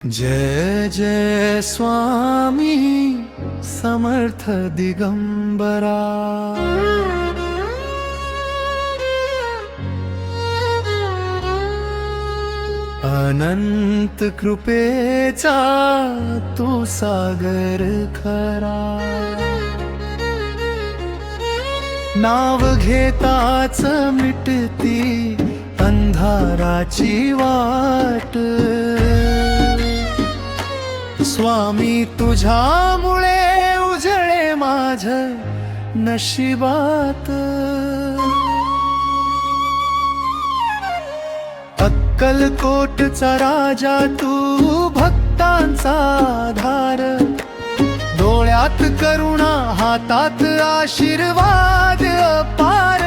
जय जय स्वामी समर्थ दिगंबरा। अनंत कृपेचा तू सागर खरा, नाव घेताच मिटती अंधाराची वाट। स्वामी तुझ्यामुळे उजळे माझ नशिबात। अक्कलकोटचा राजा तू भक्तांचा आधार, डोळ्यात करुणा हातात आशीर्वाद अपार।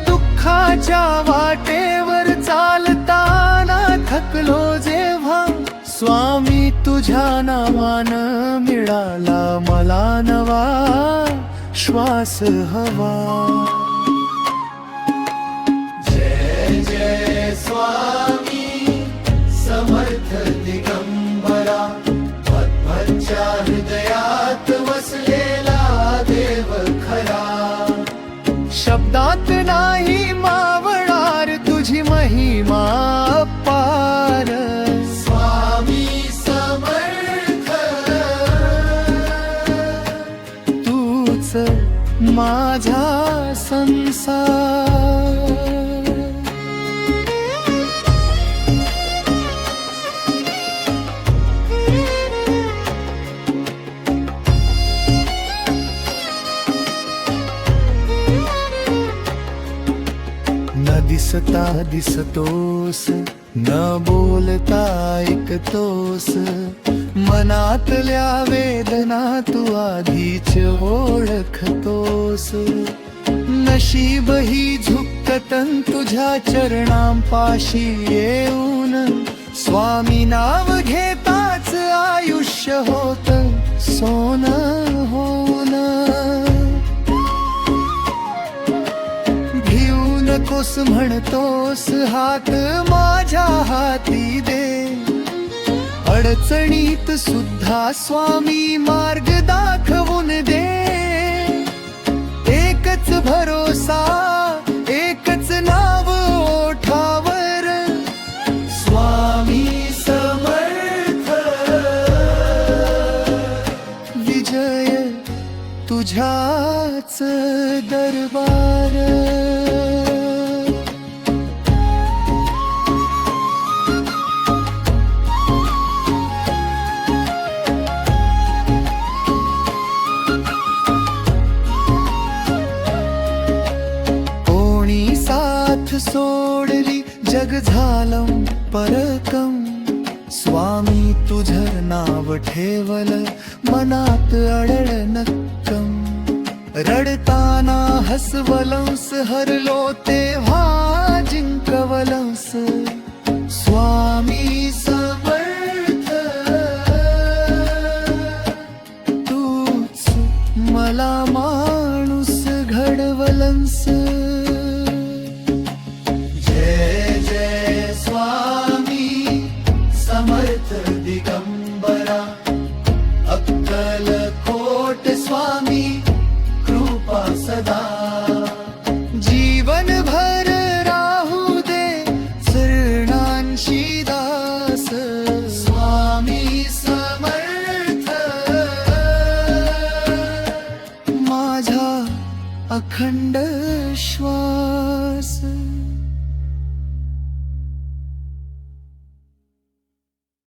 दुःखाच्या वाटेवर चालताना थकलो जेव्हा, स्वामी तुझ्या नावानं मिळाला मला नवा श्वास हवा। जय जय स्वामी समर्थ दिगंबरा, मध्वच्या हृदयात वसलेला देव खरा। शब्दात नाही मावणार तुझी महिमा अपार। माझा संसार न दिसता दिसतोस, न बोलता ऐकतोस। मनातल्या वेदना तू आधीच ओळखतोस। नशीब ही झुकतन तुझ्या चरणांपाशी येऊन, स्वामी नाव घेताच आयुष्य होत सोन होऊन। भिऊ नकोस म्हणतोस हात माझ्या हाती दे। अडचणीत सुद्धा स्वामी मार्ग दाखवून दे। एकच भरोसा एकच नाव ओठावर, स्वामी समर्थ। विजय तुझ्याच दरबार। सोडली जग झालं परकम, स्वामी तुझं नाव ठेवल मनात अडळ नक्कम। रडताना हसवलंस हरलो तेव्हा जिंकवलंस, स्वामी समर्थ। तूच मला माणूस घडवलंस। दिगंबरा अक्कलकोट स्वामी कृपा सदा। जीवन भर राहू दे चरणांशी दास, स्वामी समर्थ। माझा अखंड श्वास।